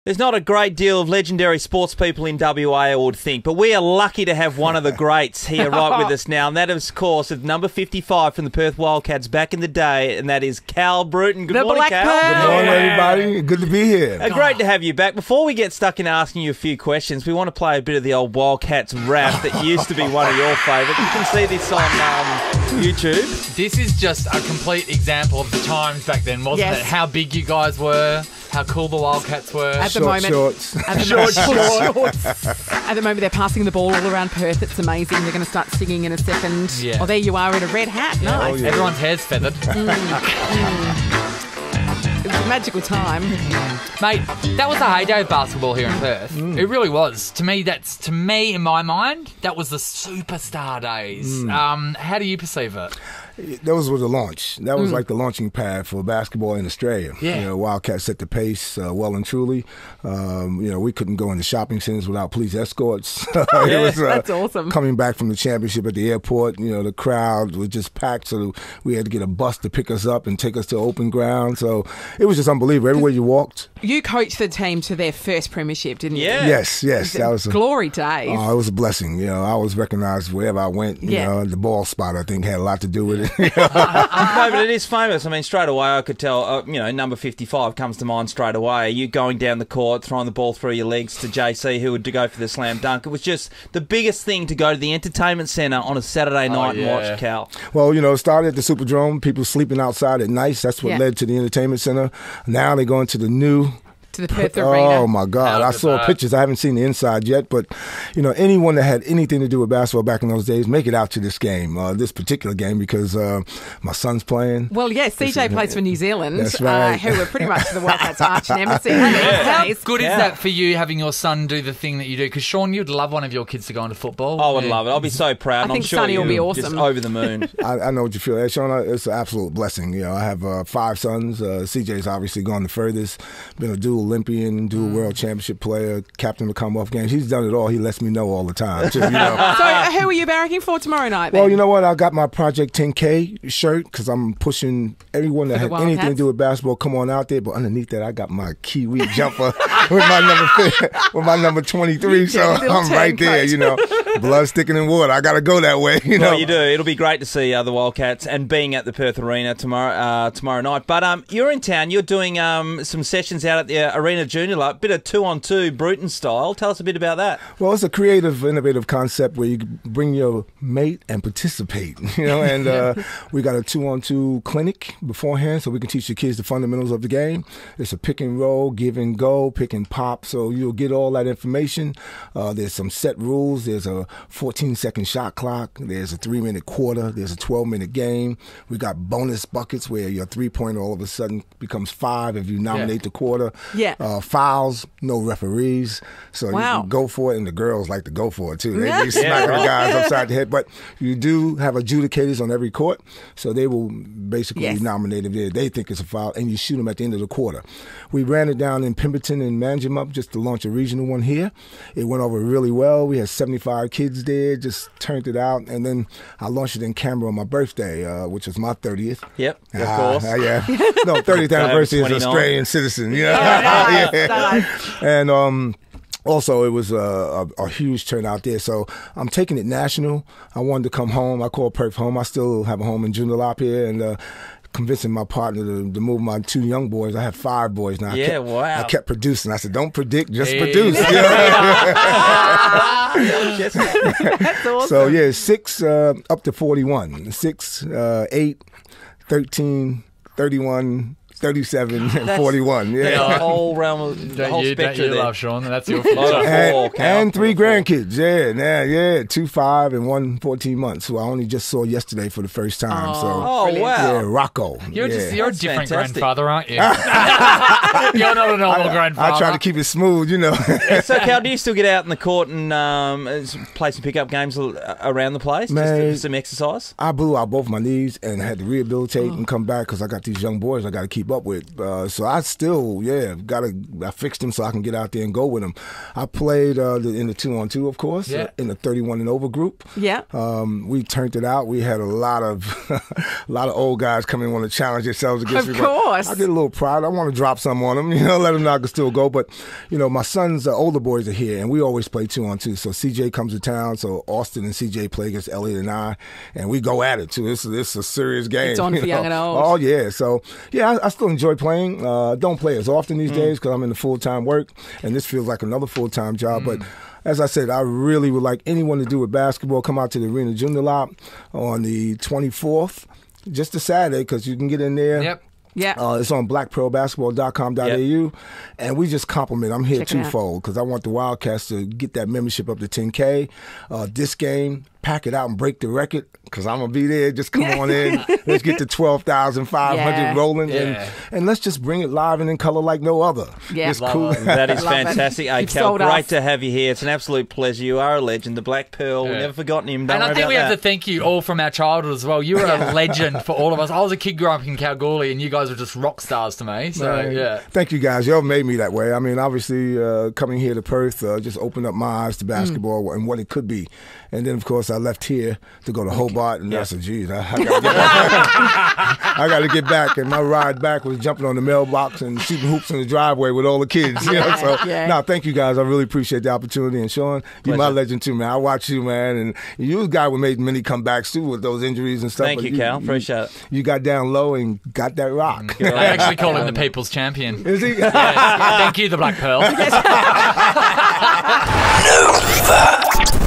There's not a great deal of legendary sports people in WA, I would think, but we are lucky to have one of the greats here right with us now, and that is, of course, is number 55 from the Perth Wildcats back in the day, and that is Cal Bruton. Good morning, Cal. Good morning, everybody. Good to be here. Great to have you back. Before we get stuck in asking you a few questions, we want to play a bit of the old Wildcats rap that used to be one of your favourites. You can see this on YouTube. This is just a complete example of the times back then, wasn't it? How big you guys were, how cool the Wildcats were. At the moment, shorts. At the moment, they're passing the ball all around Perth. It's amazing. They're going to start singing in a second. Yeah. Oh, there you are in a red hat. Yeah. Nice. Oh, yeah. Everyone's hair's feathered. It was a magical time. Mate, that was the heyday of basketball here in Perth. It really was. To me, in my mind, that was the superstar days. How do you perceive it? Those were the launch. That was like the launching pad for basketball in Australia. Yeah. You know, Wildcats set the pace well and truly. We couldn't go into shopping centers without police escorts. It was, that's awesome. Coming back from the championship at the airport, the crowd was just packed, so we had to get a bus to pick us up and take us to open ground. So it was just unbelievable. Everywhere you walked. You coached the team to their first premiership, didn't you? Yeah. Yes. That was glory days. Oh, it was a blessing. I was recognized wherever I went. The ball spot, I think, had a lot to do with it. No, but it is famous. I mean, straight away I could tell, number 55 comes to mind straight away. You going down the court, throwing the ball through your legs to JC, who would go for the slam dunk. It was just the biggest thing to go to the entertainment centre on a Saturday night and watch, Cal. Well, it started at the Superdrome, people sleeping outside at night. That's what led to the entertainment centre. Now they're going to the new... To the Perth Arena. Oh, my God. I saw pictures. I haven't seen the inside yet, but, anyone that had anything to do with basketball back in those days, make it out to this game, this particular game, because my son's playing. Well, yes, CJ plays for New Zealand, that's right. who are pretty much the Wildcats' arch nemesis. How good is that for you, having your son do the thing that you do? Because, Sean, you'd love one of your kids to go into football. I would love it. I'll be so proud. I think I'm sure Sonny will be awesome. Just over the moon. I know what you feel. Sean, it's an absolute blessing. I have 5 sons. CJ's obviously gone the furthest, been a dual Olympian, dual World Championship player, captain of the Commonwealth Games. He's done it all. He lets me know all the time, too, So who are you barracking for tomorrow night, then? Well, you know what? I got my Project 10K shirt because I'm pushing everyone that had anything to do with basketball, come on out there. But underneath that, I got my Kiwi jumper with my number 23. So I'm right there, blood sticking in water. I got to go that way, Well, you do. It'll be great to see the Wildcats and being at the Perth Arena tomorrow night. But you're in town. You're doing some sessions out at the Arena Junior, a bit of 2-on-2 Bruton style. Tell us a bit about that. Well, it's a creative, innovative concept where you bring your mate and participate, and we got a 2-on-2 clinic beforehand so we can teach the kids the fundamentals of the game. It's a pick and roll, give and go, pick and pop, so you'll get all that information. There's some set rules. There's a 14-second shot clock. There's a 3-minute quarter. There's a 12-minute game. We got bonus buckets where your three-pointer all of a sudden becomes 5 if you nominate the quarter. Fouls, no referees, so you can go for it, and the girls like to go for it too. They be smacking the guys upside the head, but you do have adjudicators on every court, so they will basically nominate if they think it's a foul, and you shoot them at the end of the quarter. We ran it down in Pemberton and Manjimup just to launch a regional one here. It went over really well. We had 75 kids there, just turned it out, and then I launched it in Canberra on my birthday, which was my 30th. Yep, of course. No, 30th anniversary as an Australian citizen. And also, it was a huge turnout there. So I'm taking it national. I wanted to come home. I call Perth home. I still have a home in Joondalup here, and convincing my partner to move my 2 young boys. I have 5 boys now. I kept producing. I said, don't predict, just produce. That's awesome. So, 6 up to 41. 6, 8, 13, 31, 37 and 41. The whole realm of the whole spectrum there. Love, Sean. That's your future. And 3 grandkids. 2 5 and 1 14 months, who I only just saw yesterday for the first time. Wow. Yeah, Rocco. You're a different grandfather, aren't you? You're not a normal grandfather. I try to keep it smooth, So, Cal, do you still get out in the court and play some pickup games around the place? Man, just some exercise? I blew out both my knees and had to rehabilitate and come back because I got these young boys I got to keep keep up with. So I still, I fixed him so I can get out there and go with him. I played in the 2-on-2, of course, in the 31 and over group. Yeah. We turned it out. We had a lot of old guys come in and want to challenge themselves against me. Of course. I get a little proud. I want to drop something on them, let them know I can still go. But, my son's older boys are here, and we always play 2-on-2. So CJ comes to town, so Austin and CJ play against Elliot and I, and we go at it, too. It's a serious game. It's on for young and old. Oh, yeah. So, I still enjoy playing. Don't play as often these days because I'm in the full-time work, and this feels like another full-time job. But as I said, I really would like anyone to do with basketball. Come out to the Arena Junior Lot on the 24th, just a Saturday, because you can get in there. Yep. Yeah. It's on blackpearlbasketball.com.au, and we just compliment. I'm here twofold because I want the Wildcats to get that membership up to 10K. This game, pack it out and break the record because I'm going to be there. Just come on in. Let's get to 12,500 rolling, and let's just bring it live and in color like no other. Yeah. It's cool. That is fantastic. Hey, Cal, great off. to have you here. It's an absolute pleasure. You are a legend. The Black Pearl, we've never forgotten him. Don't and I think we have that. to thank you all from our childhood as well. You were a legend for all of us. I was a kid growing up in Kalgoorlie, and you guys were just rock stars to me. So, Thank you, guys. Y'all made me that way. I mean, obviously, coming here to Perth just opened up my eyes to basketball and what it could be. And then, of course, I left here to go to Hobart, and I said, geez, I got to get back. I got to get back. And my ride back was jumping on the mailbox and shooting hoops in the driveway with all the kids. So, thank you, guys. I really appreciate the opportunity. And, Sean, you're my legend, too, man. I watch you, man. And you was a guy who made many comebacks, too, with those injuries and stuff. Thank you, Cal. Appreciate it. You got down low and got that rock. I actually call him the People's Champion. Is he? Yes. Thank you, the Black Pearl. Nova.